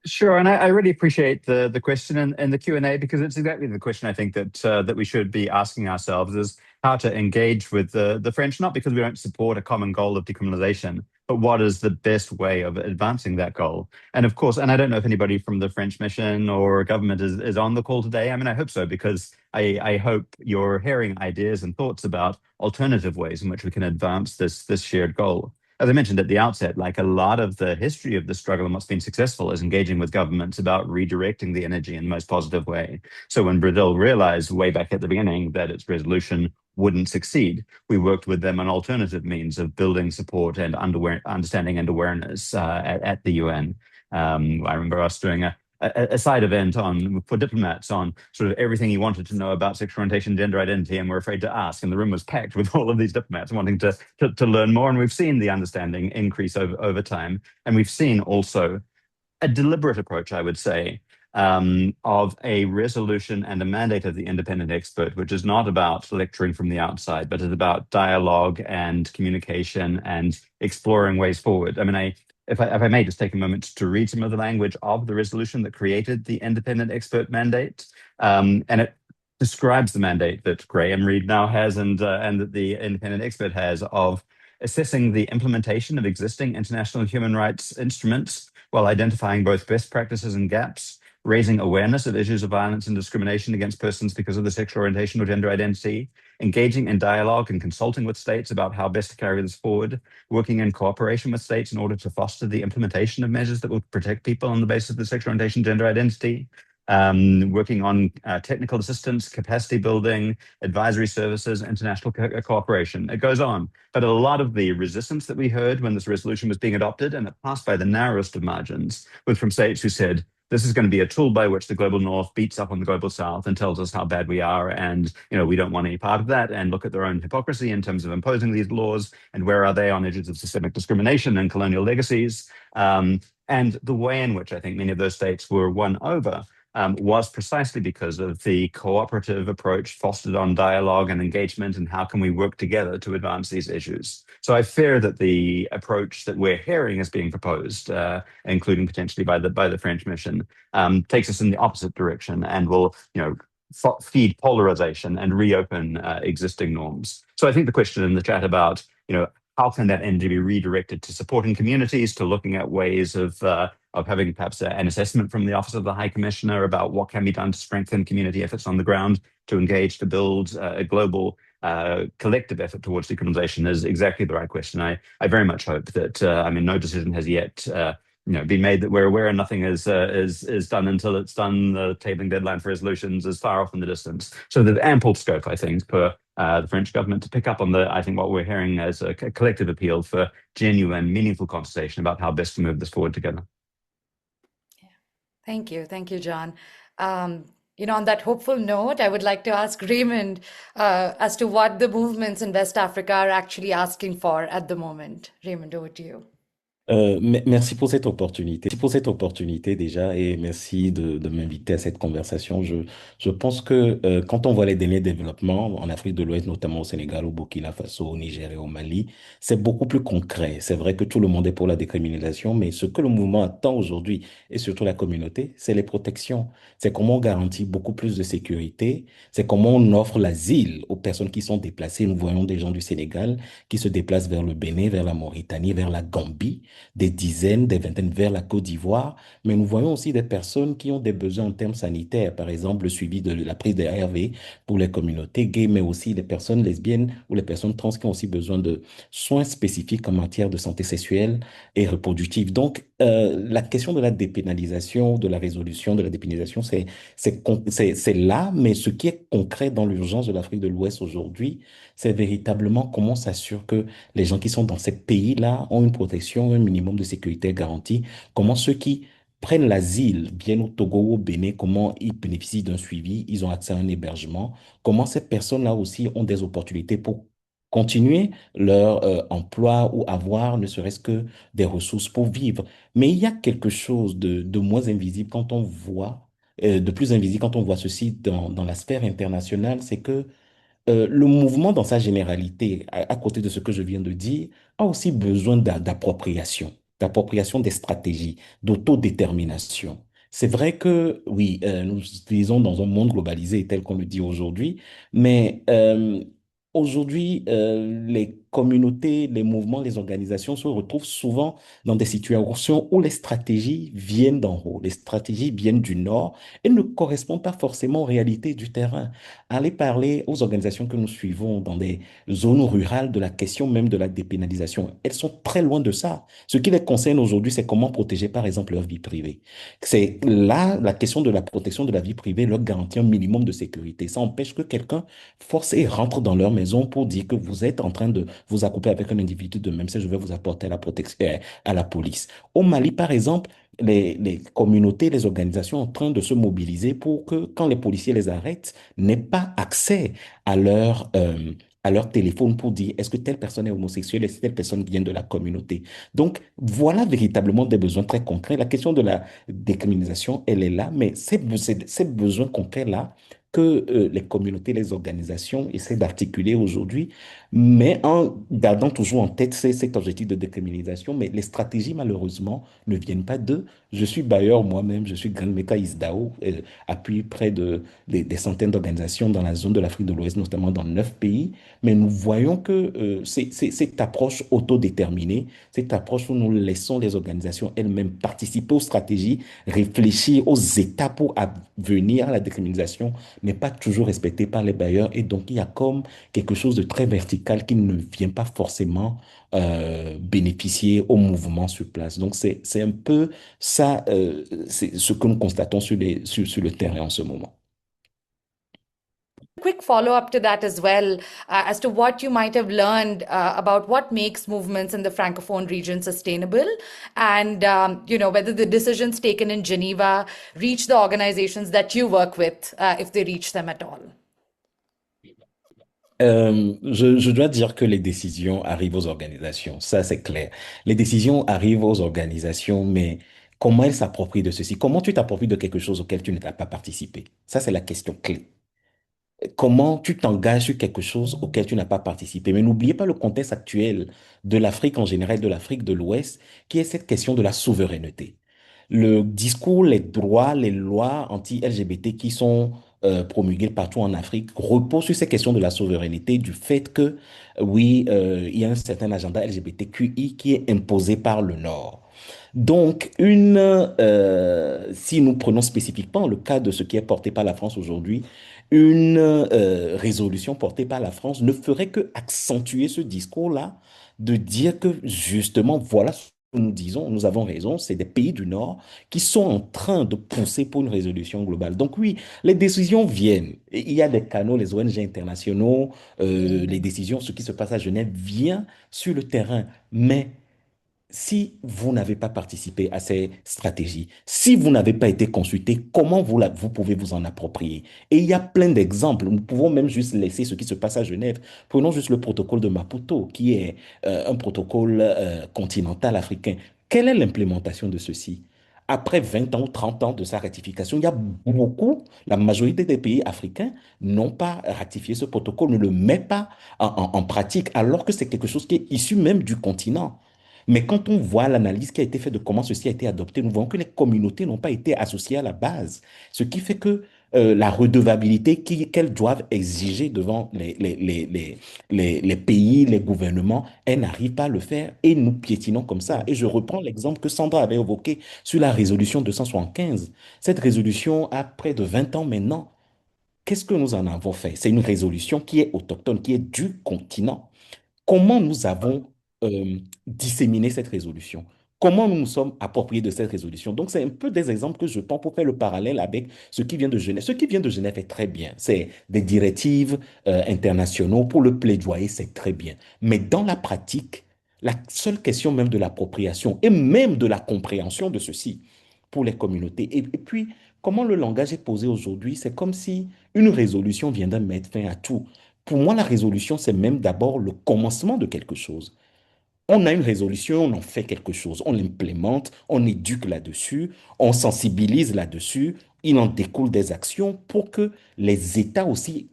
Sure, and I really appreciate the question and the Q&A, because it's exactly the question I think that we should be asking ourselves, is how to engage with the French, not because we don't support a common goal of decriminalization, but what is the best way of advancing that goal? And of course, and I don't know if anybody from the French mission or government is on the call today. I mean, I hope so, because I hope you're hearing ideas and thoughts about alternative ways in which we can advance this shared goal. As I mentioned at the outset, like, a lot of the history of the struggle and what's been successful is engaging with governments about redirecting the energy in the most positive way. So when Brazil realized way back at the beginning that its resolution wouldn't succeed, we worked with them on alternative means of building support and understanding and awareness at the UN. I remember us doing a side event for diplomats on sort of everything you wanted to know about sexual orientation, gender identity, and were afraid to ask. And the room was packed with all of these diplomats wanting to learn more. And we've seen the understanding increase over time. And we've seen also a deliberate approach, I would say, of a resolution and a mandate of the independent expert, which is not about lecturing from the outside, but is about dialogue and communication and exploring ways forward. I mean, if I may just take a moment to read some of the language of the resolution that created the independent expert mandate, and it describes the mandate that Graham Reed now has and that the independent expert has of assessing the implementation of existing international human rights instruments while identifying both best practices and gaps, raising awareness of issues of violence and discrimination against persons because of their sexual orientation or gender identity, engaging in dialogue and consulting with states about how best to carry this forward, working in cooperation with states in order to foster the implementation of measures that will protect people on the basis of their sexual orientation, gender identity, working on technical assistance, capacity building, advisory services, international cooperation. It goes on. But a lot of the resistance that we heard when this resolution was being adopted, and it passed by the narrowest of margins, was from states who said, this is going to be a tool by which the global north beats up on the global south and tells us how bad we are, and we don't want any part of that, and look at their own hypocrisy in terms of imposing these laws, and where are they on edges of systemic discrimination and colonial legacies. And the way in which I think many of those states were won over was precisely because of the cooperative approach fostered on dialogue and engagement, and how can we work together to advance these issues. So I fear that the approach that we're hearing is being proposed, including potentially by the French mission, takes us in the opposite direction and will, feed polarization and reopen existing norms. So I think the question in the chat about, how can that energy be redirected to supporting communities, to looking at ways of having perhaps an assessment from the Office of the High Commissioner about what can be done to strengthen community efforts on the ground, to engage, to build a global collective effort towards decriminalization, is exactly the right question. I very much hope that, no decision has yet been made that we're aware, and nothing is done until it's done. The tabling deadline for resolutions is far off in the distance. So there's ample scope, I think, for the French government to pick up on what we're hearing as a collective appeal for genuine, meaningful conversation about how best to move this forward together. Thank you, John. On that hopeful note, I would like to ask Raymond as to what the movements in West Africa are actually asking for at the moment. Raymond, over to you. Merci pour cette opportunité. Merci pour cette opportunité déjà et merci de m'inviter à cette conversation. Je pense que quand on voit les derniers développements en Afrique de l'Ouest, notamment au Sénégal, au Burkina Faso, au Niger et au Mali, c'est beaucoup plus concret. C'est vrai que tout le monde est pour la décriminalisation, mais ce que le mouvement attend aujourd'hui et surtout la communauté, c'est les protections. C'est comment on garantit beaucoup plus de sécurité. C'est comment on offre l'asile aux personnes qui sont déplacées. Nous voyons des gens du Sénégal qui se déplacent vers le Bénin, vers la Mauritanie, vers la Gambie, des dizaines, des vingtaines vers la Côte d'Ivoire, mais nous voyons aussi des personnes qui ont des besoins en termes sanitaires, par exemple le suivi de la prise de ARV pour les communautés gays, mais aussi les personnes lesbiennes ou les personnes trans qui ont aussi besoin de soins spécifiques en matière de santé sexuelle et reproductive. Donc, la question de la dépénalisation, de la résolution de la dépénalisation, c'est là, mais ce qui est concret dans l'urgence de l'Afrique de l'Ouest aujourd'hui, c'est véritablement comment on s'assure que les gens qui sont dans ces pays-là ont une protection, un minimum de sécurité garantie, comment ceux qui prennent l'asile, viennent au Togo ou au Bénin, comment ils bénéficient d'un suivi, ils ont accès à un hébergement, comment ces personnes-là aussi ont des opportunités pour continuer leur emploi ou avoir ne serait-ce que des ressources pour vivre. Mais il y a quelque chose de moins invisible quand on voit, de plus invisible quand on voit ceci dans la sphère internationale, c'est que le mouvement dans sa généralité, à côté de ce que je viens de dire, a aussi besoin d'appropriation des stratégies, d'autodétermination. C'est vrai que, oui, nous vivons dans un monde globalisé tel qu'on le dit aujourd'hui, mais aujourd'hui, les communautés, les mouvements, les organisations se retrouvent souvent dans des situations où les stratégies viennent d'en haut, les stratégies viennent du nord et ne correspondent pas forcément aux réalités du terrain. Aller parler aux organisations que nous suivons dans des zones rurales de la question même de la dépénalisation, elles sont très loin de ça. Ce qui les concerne aujourd'hui, c'est comment protéger, par exemple, leur vie privée. C'est là la question de la protection de la vie privée, leur garantir un minimum de sécurité. Ça empêche que quelqu'un force et rentre dans leur maison pour dire que vous êtes en train de vous accoupler avec un individu de même sexe, je vais vous apporter à la protection, à la police. Au Mali, par exemple, les communautés, les organisations sont en train de se mobiliser pour que, quand les policiers les arrêtent, n'aient pas accès à leur téléphone pour dire est-ce que telle personne est homosexuelle, est-ce que telle personne vient de la communauté. Donc, voilà véritablement des besoins très concrets. La question de la décriminalisation, elle est là, mais ces besoins concrets-là que les communautés, les organisations essaient d'articuler aujourd'hui, mais en gardant toujours en tête cet objectif de décriminalisation, mais les stratégies, malheureusement, ne viennent pas d'eux. Je suis bailleur moi-même, je suis Grand Meka Isdao, appuie près des centaines d'organisations dans la zone de l'Afrique de l'Ouest, notamment dans 9 pays, mais nous voyons que cette approche autodéterminée, cette approche où nous laissons les organisations elles-mêmes participer aux stratégies, réfléchir aux étapes pour venir à la décriminalisation, n'est pas toujours respecté par les bailleurs et donc il y a comme quelque chose de très vertical qui ne vient pas forcément bénéficier au mouvement sur place. Donc c'est un peu ça, c'est ce que nous constatons sur le terrain en ce moment. Quick follow-up to that as well, as to what you might have learned about what makes movements in the Francophone region sustainable, and whether the decisions taken in Geneva reach the organizations that you work with, if they reach them at all. Je dois dire que les décisions arrivent aux organisations, ça c'est clair. Les décisions arrivent aux organisations, mais comment elles s'approprient de ceci? Comment tu t'appropries de quelque chose auquel tu n'as pas participé? Ça c'est la question clé. Comment tu t'engages sur quelque chose auquel tu n'as pas participé. Mais n'oubliez pas le contexte actuel de l'Afrique en général, de l'Afrique de l'Ouest, qui est cette question de la souveraineté. Le discours, les droits, les lois anti-LGBT qui sont promulguées partout en Afrique reposent sur ces questions de la souveraineté, du fait que, oui, il y a un certain agenda LGBTQI qui est imposé par le Nord. Donc, si nous prenons spécifiquement le cas de ce qui est porté par la France aujourd'hui, une résolution portée par la France ne ferait que accentuer ce discours-là, de dire que justement, voilà ce que nous disons, nous avons raison, c'est des pays du Nord qui sont en train de pousser pour une résolution globale. Donc oui, les décisions viennent. Et il y a des canaux, les ONG internationaux, les décisions, ce qui se passe à Genève vient sur le terrain. Mais si vous n'avez pas participé à ces stratégies, si vous n'avez pas été consulté, comment vous pouvez vous en approprier? Et il y a plein d'exemples. Nous pouvons même juste laisser ce qui se passe à Genève. Prenons juste le protocole de Maputo, qui est un protocole continental africain. Quelle est l'implémentation de ceci? Après 20 ans ou 30 ans de sa ratification, il y a beaucoup, la majorité des pays africains n'ont pas ratifié ce protocole, ne le met pas en pratique, alors que c'est quelque chose qui est issu même du continent. Mais quand on voit l'analyse qui a été faite de comment ceci a été adopté, nous voyons que les communautés n'ont pas été associées à la base. Ce qui fait que la redevabilité qu'elles doivent exiger devant les pays, les gouvernements, elles n'arrivent pas à le faire et nous piétinons comme ça. Et je reprends l'exemple que Sandra avait évoqué sur la résolution 275. Cette résolution a près de 20 ans maintenant. Qu'est-ce que nous en avons fait? C'est une résolution qui est autochtone, qui est du continent. Comment nous avons disséminé cette résolution? Comment nous nous sommes appropriés de cette résolution? Donc, c'est un peu des exemples que je prends pour faire le parallèle avec ce qui vient de Genève. Ce qui vient de Genève est très bien. C'est des directives internationaux pour le plaidoyer, c'est très bien. Mais dans la pratique, la seule question même de l'appropriation et même de la compréhension de ceci pour les communautés. Et puis, comment le langage est posé aujourd'hui, c'est comme si une résolution viendrait mettre fin à tout. Pour moi, la résolution, c'est même d'abord le commencement de quelque chose. On a une résolution, on en fait quelque chose, on l'implémente, on éduque là-dessus, on sensibilise là-dessus, il en découle des actions pour que les États aussi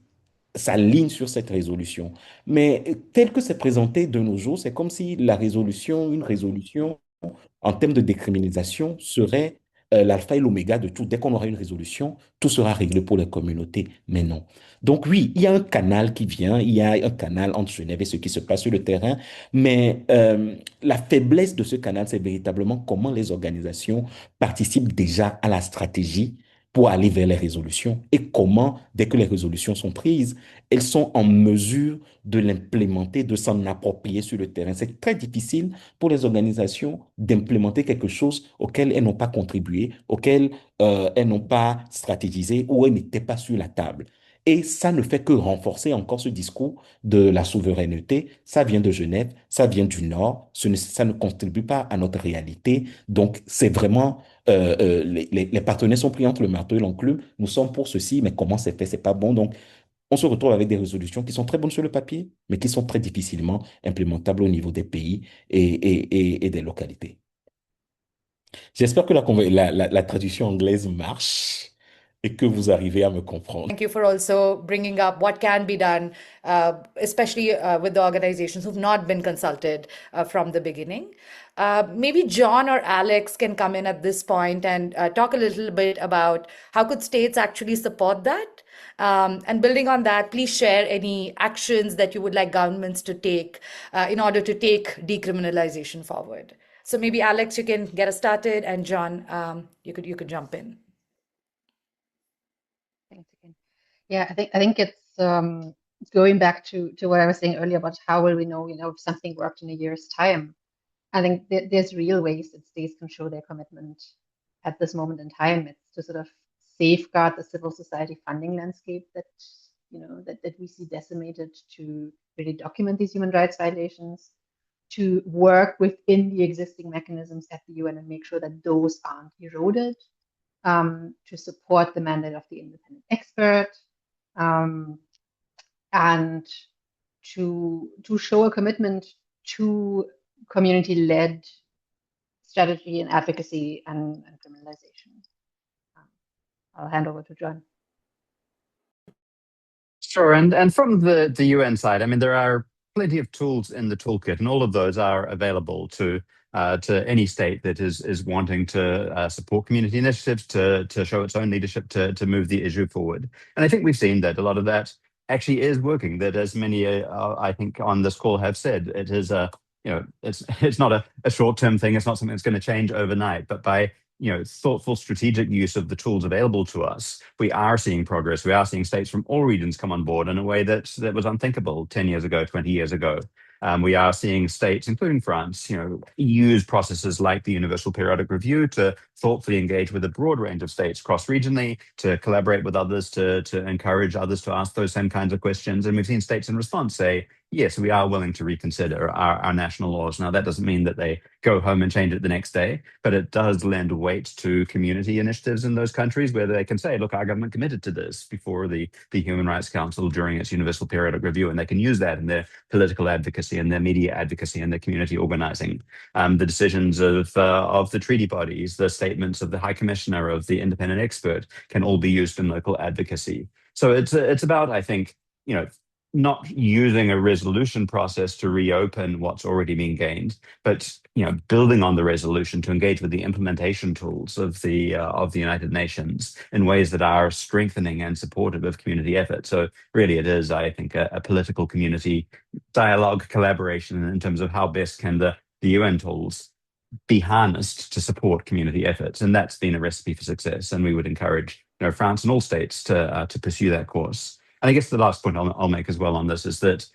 s'alignent sur cette résolution. Mais tel que c'est présenté de nos jours, c'est comme si une résolution en termes de décriminalisation, serait l'alpha et l'oméga de tout. Dès qu'on aura une résolution, tout sera réglé pour les communautés. Mais non. Donc oui, il y a un canal qui vient, il y a un canal entre Genève et ce qui se passe sur le terrain, mais la faiblesse de ce canal, c'est véritablement comment les organisations participent déjà à la stratégie pour aller vers les résolutions et comment, dès que les résolutions sont prises, elles sont en mesure de l'implémenter, de s'en approprier sur le terrain. C'est très difficile pour les organisations d'implémenter quelque chose auquel elles n'ont pas contribué, auquel elles n'ont pas stratégisé ou elles n'étaient pas sur la table. Et ça ne fait que renforcer encore ce discours de la souveraineté. Ça vient de Genève, ça vient du Nord, ça ne contribue pas à notre réalité. Donc, c'est vraiment, les partenaires sont pris entre le marteau et l'enclume. Nous sommes pour ceci, mais comment c'est fait, c'est pas bon. Donc, on se retrouve avec des résolutions qui sont très bonnes sur le papier, mais qui sont très difficilement implémentables au niveau des pays et des localités. J'espère que la traduction anglaise marche et que vous arrivez à me comprendre. Thank you for also bringing up what can be done, especially with the organizations who've not been consulted from the beginning. Maybe John or Alex can come in at this point and talk a little bit about how could states actually support that. And building on that, please share any actions that you would like governments to take in order to take decriminalization forward. So maybe Alex, you can get us started, and John, you could jump in. Thanks again. Yeah, I think it's going back to what I was saying earlier about how will we know, if something worked in a year's time. I think there's real ways that states can show their commitment at this moment in time. It's to sort of safeguard the civil society funding landscape that we see decimated, to really document these human rights violations, to work within the existing mechanisms at the UN and make sure that those aren't eroded, to support the mandate of the independent expert, um, and to show a commitment to community-led strategy and advocacy and criminalization. I'll hand over to John. Sure, and from the UN side, I mean, there are plenty of tools in the toolkit, and all of those are available to any state that is wanting to support community initiatives, to show its own leadership, to move the issue forward. And I think we've seen that a lot of that actually is working. That, as many I think on this call have said, it is it's not a short-term thing. It's not something that's going to change overnight, but by thoughtful strategic use of the tools available to us, we are seeing progress. We are seeing states from all regions come on board in a way that was unthinkable 10 years ago, 20 years ago. We are seeing states, including France, use processes like the Universal Periodic Review to thoughtfully engage with a broad range of states cross-regionally, to collaborate with others, to encourage others to ask those same kinds of questions. And we've seen states in response say, yes, we are willing to reconsider our national laws. Now, that doesn't mean that they go home and change it the next day, but it does lend weight to community initiatives in those countries where they can say, look, our government committed to this before the Human Rights Council during its Universal Periodic Review, and they can use that in their political advocacy and their media advocacy and their community organizing. The decisions of the treaty bodies, the statements of the High Commissioner, of the independent expert, can all be used in local advocacy. So it's about, I think, not using a resolution process to reopen what's already been gained, but building on the resolution to engage with the implementation tools of the United Nations in ways that are strengthening and supportive of community effort. So really, it is, I think, a political community dialogue collaboration in terms of how best can the UN tools be harnessed to support community efforts, and that's been a recipe for success. And we would encourage France and all states to pursue that course. And I guess the last point I'll make as well on this is that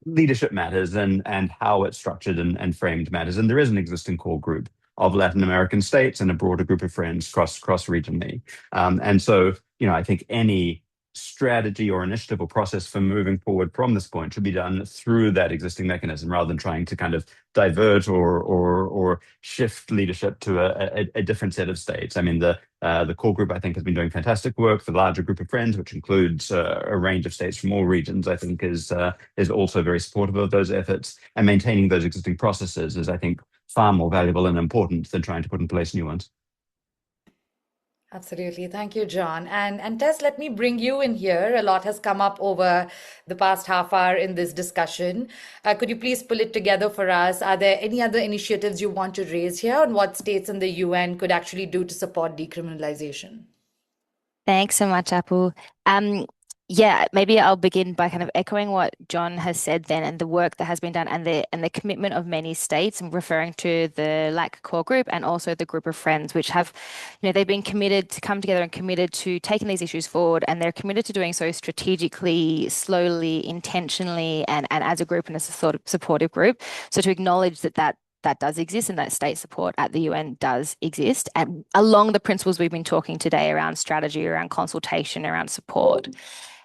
leadership matters, and how it's structured and framed matters. And there is an existing core group of Latin American states and a broader group of friends cross regionally. And so I think any strategy or initiative or process for moving forward from this point should be done through that existing mechanism, rather than trying to kind of divert or shift leadership to a different set of states. I mean, the core group, I think, has been doing fantastic work. The larger group of friends, which includes a range of states from all regions, I think is also very supportive of those efforts. And maintaining those existing processes is, I think, far more valuable and important than trying to put in place new ones. Absolutely. Thank you, John. And Tess, let me bring you in here. A lot has come up over the past half hour in this discussion. Could you please pull it together for us? Are there any other initiatives you want to raise here on what states and the UN could actually do to support decriminalization? Thanks so much, Apu. Yeah, maybe I'll begin by kind of echoing what John has said then, and the work that has been done, and the commitment of many states, and referring to the LAC core group and also the group of friends, which have, they've been committed to come together and committed to taking these issues forward, and they're committed to doing so strategically, slowly, intentionally, and as a group and as a sort of supportive group. So to acknowledge that does exist, and that state support at the UN does exist, and along the principles we've been talking today around strategy, around consultation, around support,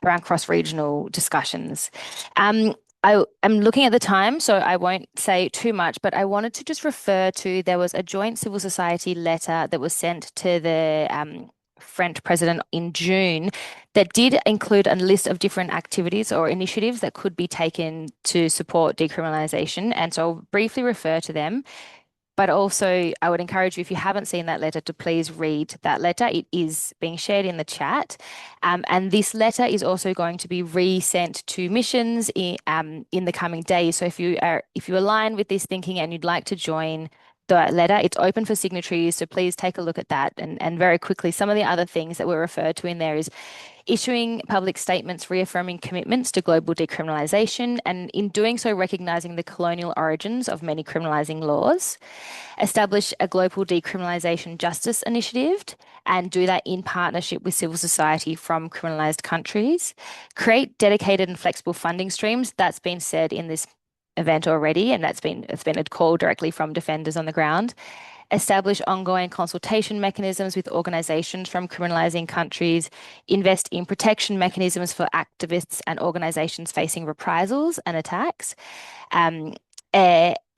around cross-regional discussions. I'm looking at the time, so I won't say too much, but I wanted to just refer to, there was a joint civil society letter that was sent to the French president in June that did include a list of different activities or initiatives that could be taken to support decriminalization. And so I'll briefly refer to them. But also, I would encourage you, if you haven't seen that letter, to please read that letter. It is being shared in the chat. And this letter is also going to be resent to missions in the coming days. So if you align with this thinking and you'd like to join the letter. It's open for signatories, so please take a look at that. And very quickly, some of the other things that were referred to in there is issuing public statements reaffirming commitments to global decriminalisation, and in doing so, recognising the colonial origins of many criminalising laws. Establish a global decriminalisation justice initiative and do that in partnership with civil society from criminalised countries. Create dedicated and flexible funding streams. That's been said in this event already, and it's been a call directly from defenders on the ground. Establish ongoing consultation mechanisms with organisations from criminalising countries. Invest in protection mechanisms for activists and organisations facing reprisals and attacks.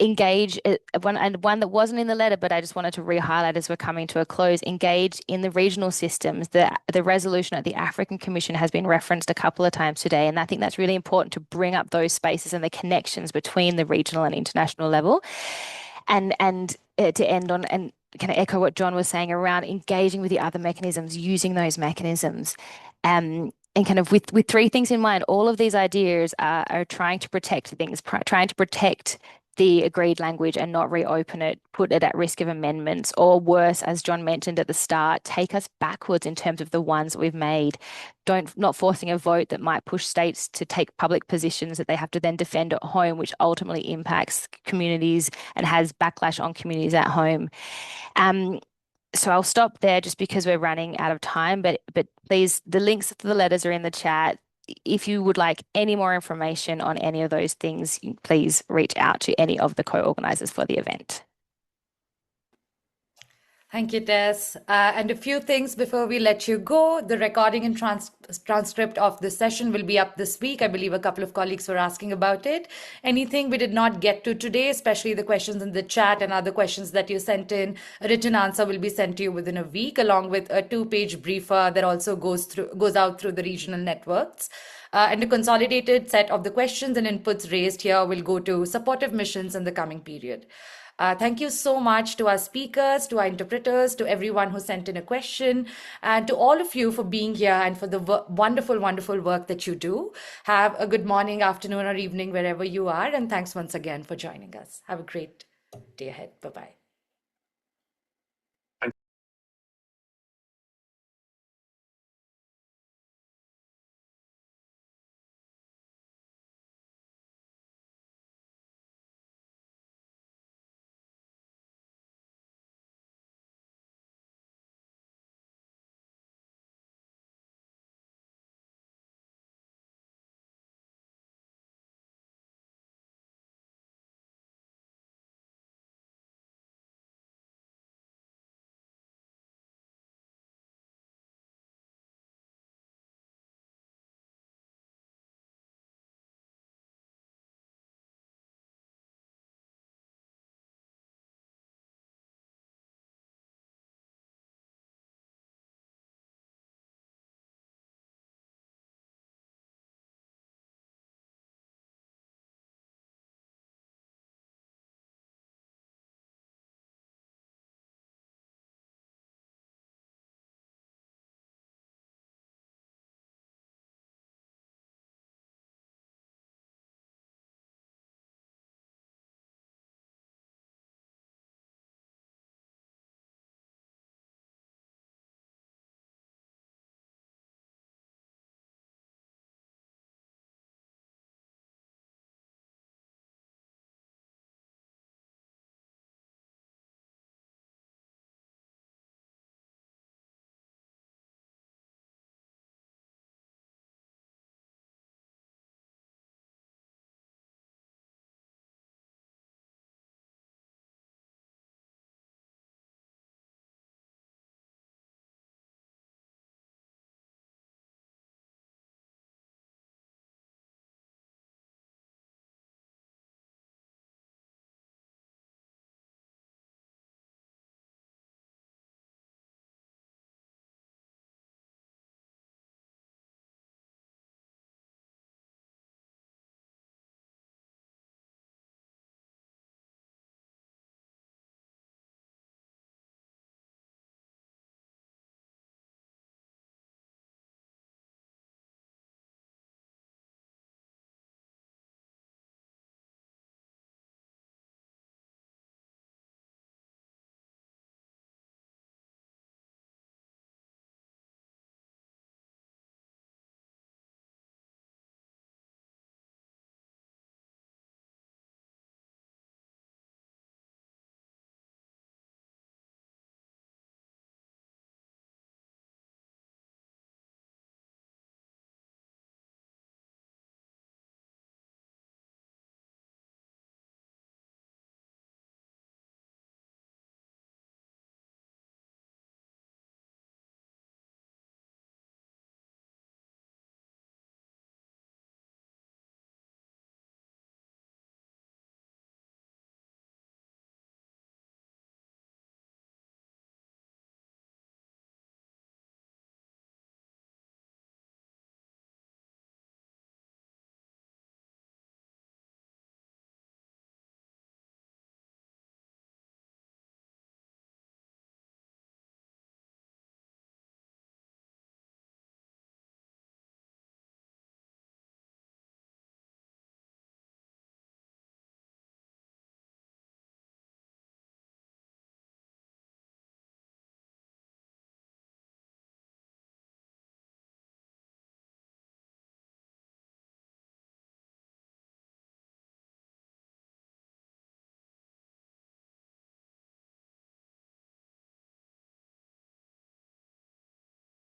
Engage one that wasn't in the letter, but I just wanted to re-highlight as we're coming to a close. Engage in the regional systems. The resolution at the African Commission has been referenced a couple of times today, and I think that's really important to bring up those spaces and the connections between the regional and international level. And to end on and kind of echo what John was saying around engaging with the other mechanisms, using those mechanisms. And kind of with three things in mind, all of these ideas are trying to protect things, trying to protect the agreed language and not reopen it, put it at risk of amendments, or worse, as John mentioned at the start, take us backwards in terms of the ones that we've made. Not forcing a vote that might push states to take public positions that they have to then defend at home, which ultimately impacts communities and has backlash on communities at home. So I'll stop there just because we're running out of time, but please, the links to the letters are in the chat. If you would like any more information on any of those things, please reach out to any of the co-organizers for the event. Thank you, Tess. And a few things before we let you go. The recording and transcript of this session will be up this week. I believe a couple of colleagues were asking about it. Anything we did not get to today, especially the questions in the chat and other questions that you sent in, a written answer will be sent to you within a week, along with a 2-page briefer that also goes out through the regional networks. And a consolidated set of the questions and inputs raised here will go to supportive missions in the coming period. Thank you so much to our speakers, to our interpreters, to everyone who sent in a question, and to all of you for being here and for the wonderful, wonderful work that you do. Have a good morning, afternoon, or evening, wherever you are. And thanks once again for joining us. Have a great day ahead. Bye-bye.